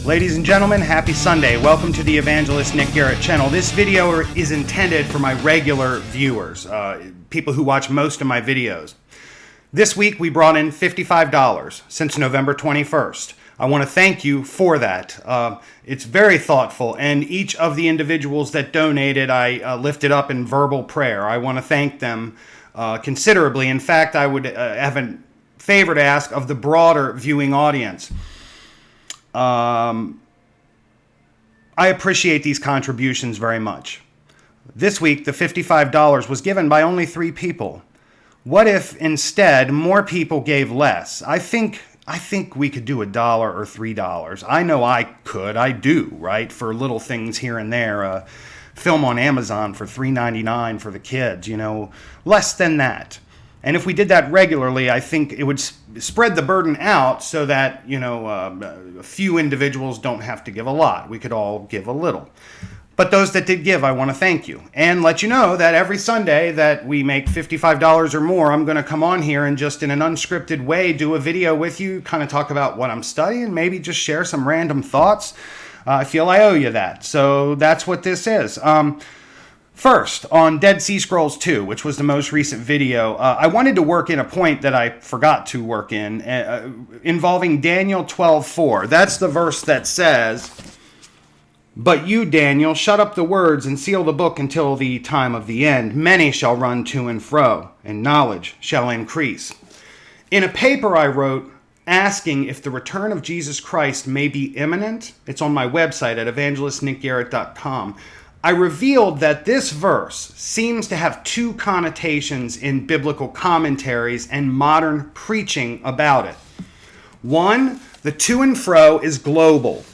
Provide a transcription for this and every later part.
Ladies and gentlemen, happy Sunday. Welcome to the Evangelist Nick Garrett channel. This video is intended for my regular viewers, people who watch most of my videos. This week we brought in $55 since November 21st. I want to thank you for that. It's very thoughtful, and each of the individuals that donated, I lifted up in verbal prayer. I want to thank them considerably. In fact, I would have a favor to ask of the broader viewing audience. I appreciate these contributions very much. This week, the $55 was given by only 3 people. What if instead more people gave less? I think we could do $1 or $3. I know I could. I do, right? For little things here and there. Film on Amazon for $3.99 for the kids, less than that. And if we did that regularly, I think it would spread the burden out so that, a few individuals don't have to give a lot. We could all give a little. But those that did give, I want to thank you. And let you know that every Sunday that we make $55 or more, I'm going to come on here and just in an unscripted way do a video with you, kind of talk about what I'm studying, maybe just share some random thoughts. I feel I owe you that. So that's what this is. First, on Dead Sea Scrolls 2, which was the most recent video, I wanted to work in a point that I forgot to work in, involving Daniel 12:4. That's the verse that says, "But you, Daniel, shut up the words and seal the book until the time of the end. Many shall run to and fro, and knowledge shall increase." In a paper I wrote asking if the return of Jesus Christ may be imminent, it's on my website at evangelistnickgarrett.com, I revealed that this verse seems to have 2 connotations in biblical commentaries and modern preaching about it. 1, the to and fro is global.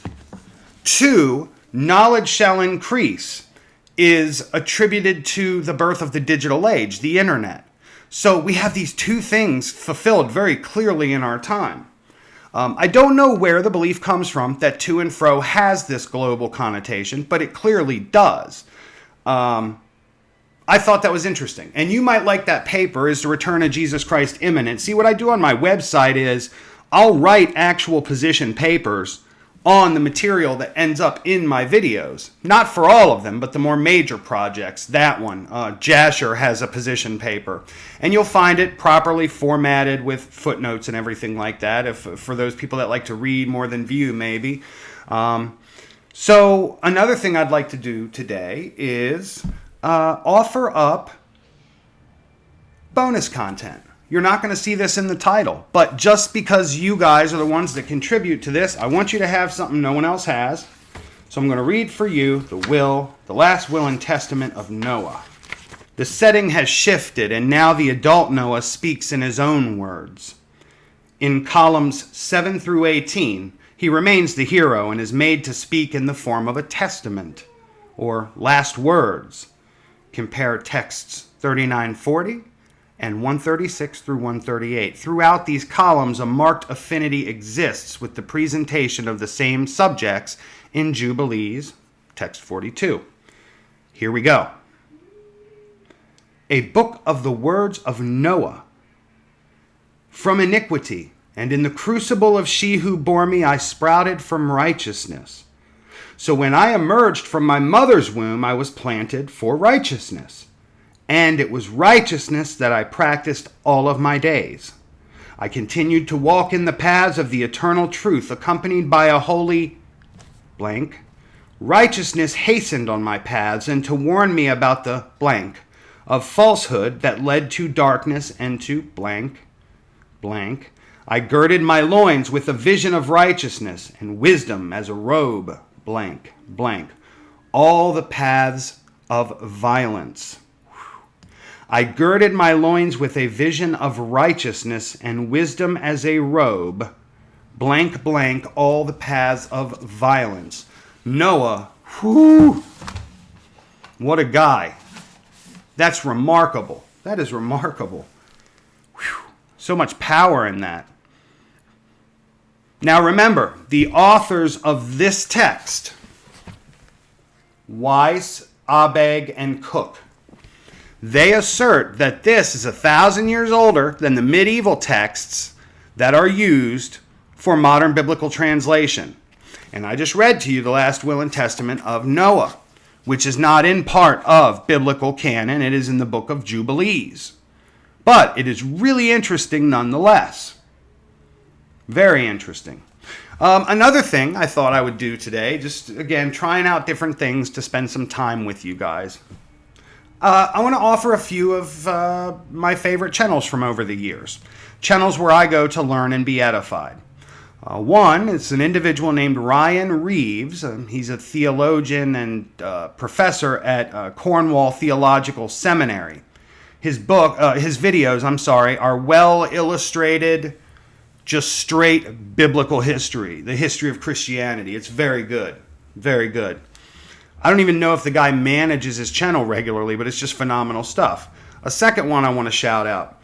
2, knowledge shall increase is attributed to the birth of the digital age, the internet. So we have these 2 things fulfilled very clearly in our time. I don't know where the belief comes from that to and fro has this global connotation, but it clearly does. I thought that was interesting. And you might like that paper, Is the Return of Jesus Christ Imminent? See, what I do on my website is I'll write actual position papers on the material that ends up in my videos. Not for all of them, but the more major projects. That one, Jasher has a position paper. And you'll find it properly formatted with footnotes and everything like that, for those people that like to read more than view, maybe. So another thing I'd like to do today is offer up bonus content. You're not going to see this in the title, but just because you guys are the ones that contribute to this, I want you to have something no one else has. So I'm going to read for you the last will and testament of Noah. The setting has shifted, and now the adult Noah speaks in his own words. In columns 7 through 18, he remains the hero and is made to speak in the form of a testament, or last words. Compare texts 39:40 and 136 through 138. Throughout these columns, a marked affinity exists with the presentation of the same subjects in Jubilees, text 42. Here we go. A book of the words of Noah. From iniquity, and in the crucible of she who bore me, I sprouted from righteousness. So when I emerged from my mother's womb, I was planted for righteousness. And it was righteousness that I practiced all of my days. I continued to walk in the paths of the eternal truth, accompanied by a holy blank. Righteousness hastened on my paths, and to warn me about the blank of falsehood that led to darkness and to blank. I girded my loins with a vision of righteousness and wisdom as a robe. All the paths of violence. I girded my loins with a vision of righteousness and wisdom as a robe. All the paths of violence. Noah, what a guy. That's remarkable. That is remarkable. So much power in that. Now remember, the authors of this text, Weiss, Abegg, and Cook, they assert that this is 1,000 years older than the medieval texts that are used for modern biblical translation. And I just read to you the last will and testament of Noah, which is not in part of biblical canon. It is in the book of Jubilees. But it is really interesting nonetheless. Very interesting. Another thing I thought I would do today, just again, trying out different things to spend some time with you guys. I want to offer a few of my favorite channels from over the years. Channels where I go to learn and be edified. One, it's an individual named Ryan Reeves. He's a theologian and professor at Cornwall Theological Seminary. His videos, are well illustrated, just straight biblical history, the history of Christianity. It's very good, very good. I don't even know if the guy manages his channel regularly, but it's just phenomenal stuff. A second one I want to shout out.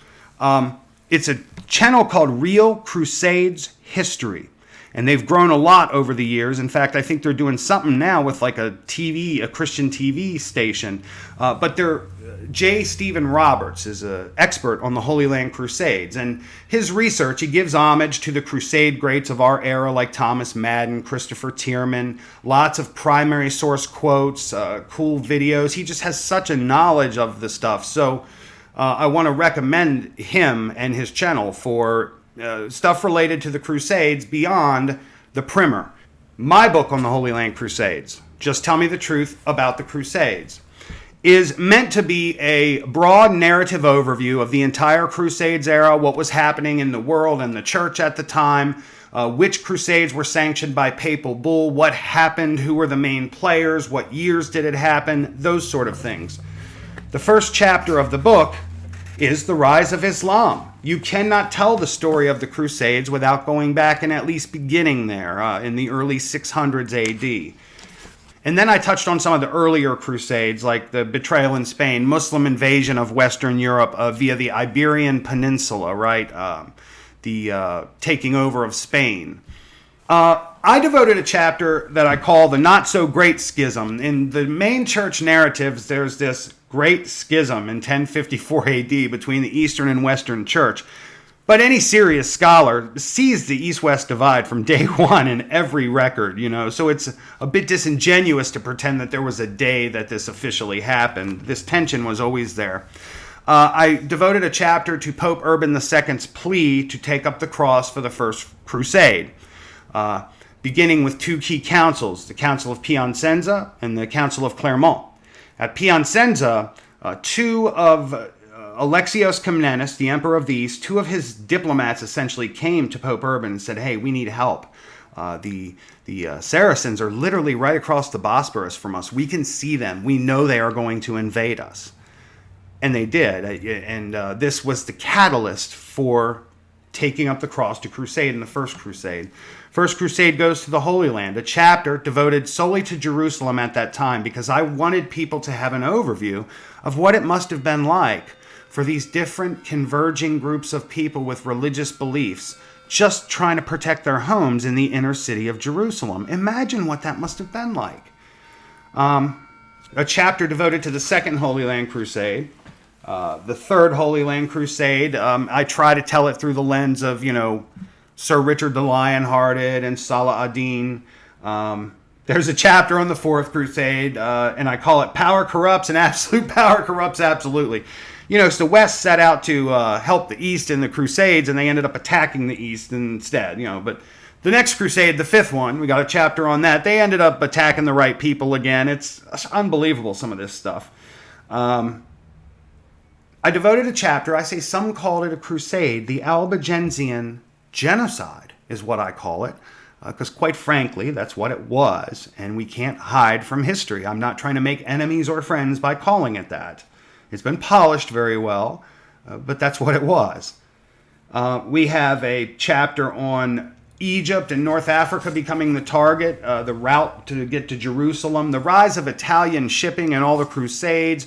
It's a channel called Real Crusades History. And they've grown a lot over the years. In fact, I think they're doing something now with like a Christian TV station. But J. Stephen Roberts is an expert on the Holy Land Crusades. And his research, he gives homage to the crusade greats of our era like Thomas Madden, Christopher Tierman, lots of primary source quotes, cool videos. He just has such a knowledge of the stuff. So I want to recommend him and his channel for stuff related to the Crusades beyond the primer. My book on the Holy Land Crusades, Just Tell Me the Truth About the Crusades, is meant to be a broad narrative overview of the entire Crusades era, what was happening in the world and the church at the time, which Crusades were sanctioned by papal bull, what happened, who were the main players, what years did it happen, those sort of things. The first chapter of the book is the rise of Islam. You cannot tell the story of the Crusades without going back and at least beginning there in the early 600s AD. And then I touched on some of the earlier Crusades, like the betrayal in Spain, Muslim invasion of Western Europe via the Iberian Peninsula, right? The taking over of Spain. I devoted a chapter that I call the Not So Great Schism. In the main church narratives, there's this great schism in 1054 AD between the Eastern and Western Church. But any serious scholar sees the East-West divide from day one in every record, so it's a bit disingenuous to pretend that there was a day that this officially happened. This tension was always there. I devoted a chapter to Pope Urban II's plea to take up the cross for the First Crusade, beginning with two key councils, the Council of Piacenza and the Council of Clermont. At Piacenza, two of Alexios Komnenos, the emperor of the East, two of his diplomats essentially came to Pope Urban and said, hey, we need help. The Saracens are literally right across the Bosporus from us. We can see them. We know they are going to invade us. And they did. And this was the catalyst for taking up the cross to crusade in the First Crusade. First Crusade goes to the Holy Land, a chapter devoted solely to Jerusalem at that time because I wanted people to have an overview of what it must have been like for these different converging groups of people with religious beliefs just trying to protect their homes in the inner city of Jerusalem. Imagine what that must have been like. A chapter devoted to the Second Holy Land Crusade, the Third Holy Land Crusade. I try to tell it through the lens of, Sir Richard the Lionhearted and Salah ad-Din. There's a chapter on the Fourth Crusade, and I call it Power Corrupts and Absolute Power Corrupts Absolutely. So the West set out to help the East in the Crusades, and they ended up attacking the East instead, But the next crusade, the fifth one, we got a chapter on that. They ended up attacking the right people again. It's unbelievable, some of this stuff. I devoted a chapter, I say some called it a crusade, the Albigensian genocide is what I call it, because quite frankly, that's what it was, and we can't hide from history. I'm not trying to make enemies or friends by calling it that. It's been polished very well, but that's what it was. We have a chapter on Egypt and North Africa becoming the target, the route to get to Jerusalem, the rise of Italian shipping and all the Crusades.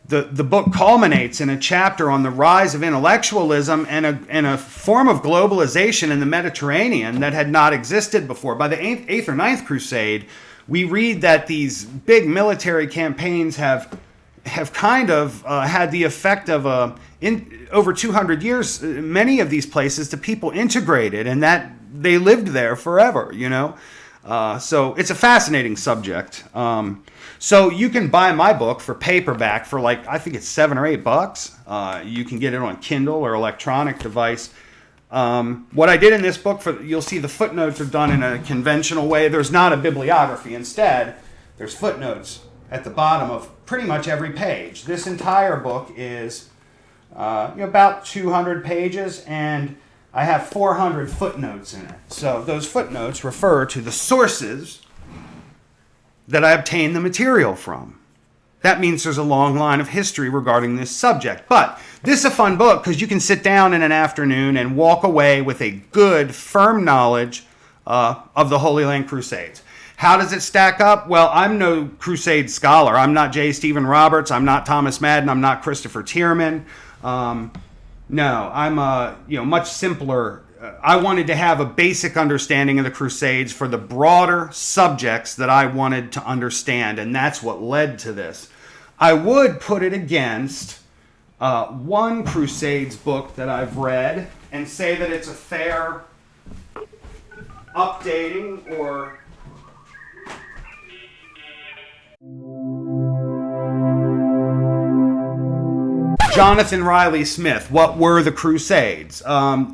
The book culminates in a chapter on the rise of intellectualism and a form of globalization in the Mediterranean that had not existed before. By the Eighth or Ninth Crusade, we read that these big military campaigns have have kind of had the effect of in over 200 years, many of these places, the people integrated and that they lived there forever, you know. So it's a fascinating subject. So you can buy my book for paperback for like, I think it's $7 or $8. You can get it on Kindle or electronic device. What I did in this book, you'll see the footnotes are done in a conventional way. There's not a bibliography. Instead, there's footnotes at the bottom of pretty much every page. This entire book is about 200 pages, and I have 400 footnotes in it. So those footnotes refer to the sources that I obtained the material from. That means there's a long line of history regarding this subject. But this is a fun book because you can sit down in an afternoon and walk away with a good, firm knowledge of the Holy Land Crusades. How does it stack up? Well, I'm no Crusade scholar. I'm not J. Stephen Roberts. I'm not Thomas Madden. I'm not Christopher Tierman. No, I'm much simpler. I wanted to have a basic understanding of the Crusades for the broader subjects that I wanted to understand, and that's what led to this. I would put it against one Crusades book that I've read and say that it's a fair updating or Jonathan Riley Smith, What Were the Crusades?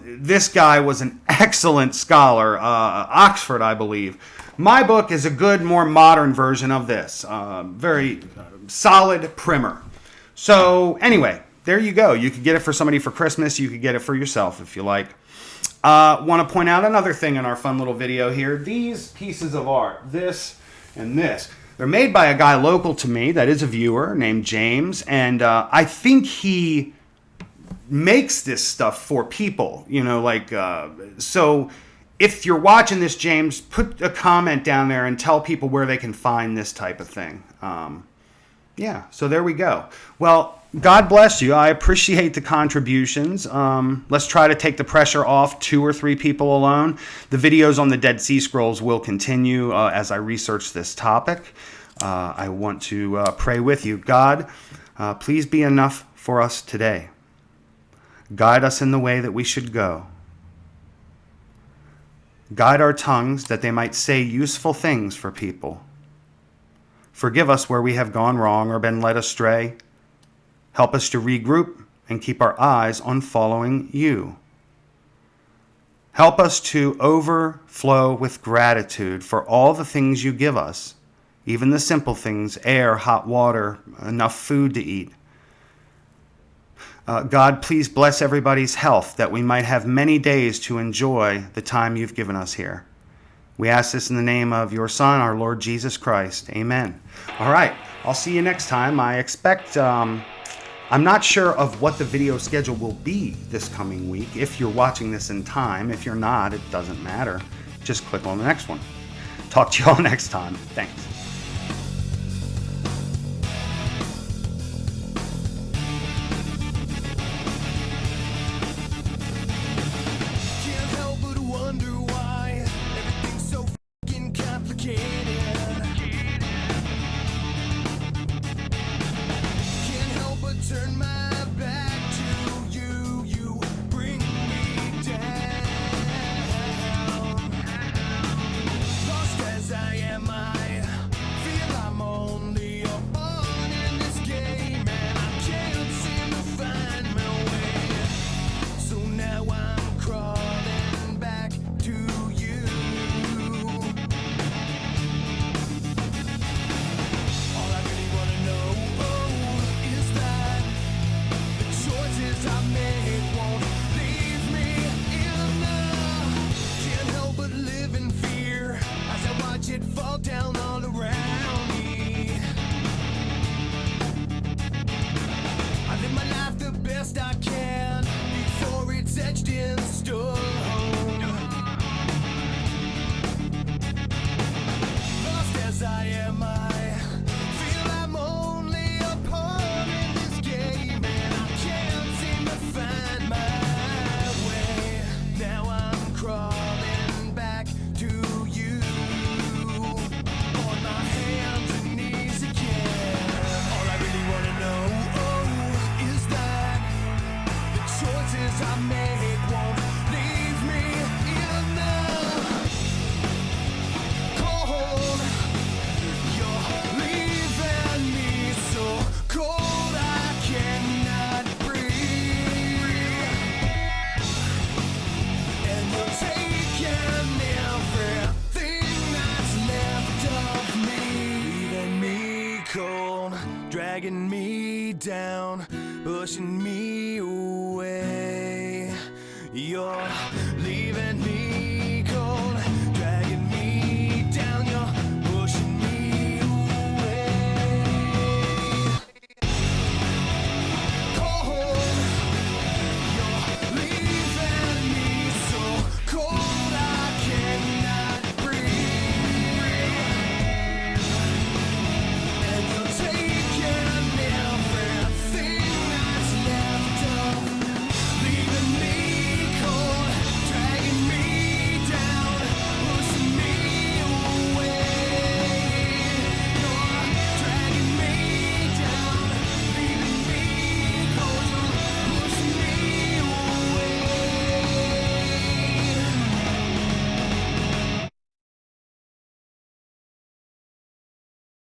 This guy was an excellent scholar, Oxford, I believe. My book is a good, more modern version of this. Very solid primer. So anyway, there you go. You could get it for somebody for Christmas. You could get it for yourself if you like. Want to point out another thing in our fun little video here. These pieces of art, this and this, they're made by a guy local to me that is a viewer named James, and I think he makes this stuff for people, so if you're watching this, James, put a comment down there and tell people where they can find this type of thing. So there we go. Well, God bless you. I appreciate the contributions. Let's try to take the pressure off 2 or 3 people alone. The videos on the Dead Sea Scrolls will continue as I research this topic. I want to pray with you. God, please be enough for us today. Guide us in the way that we should go. Guide our tongues that they might say useful things for people. Forgive us where we have gone wrong or been led astray. Help us to regroup and keep our eyes on following you. Help us to overflow with gratitude for all the things you give us, even the simple things, air, hot water, enough food to eat. God, please bless everybody's health that we might have many days to enjoy the time you've given us here. We ask this in the name of your Son, our Lord Jesus Christ. Amen. All right. I'll see you next time. I expect, I'm not sure of what the video schedule will be this coming week. If you're watching this in time, if you're not, it doesn't matter. Just click on the next one. Talk to you all next time. Thanks. On my hands and knees again. All I really wanna know You're taking everything that's left of me, leaving me cold, dragging me down, pushing me away. You're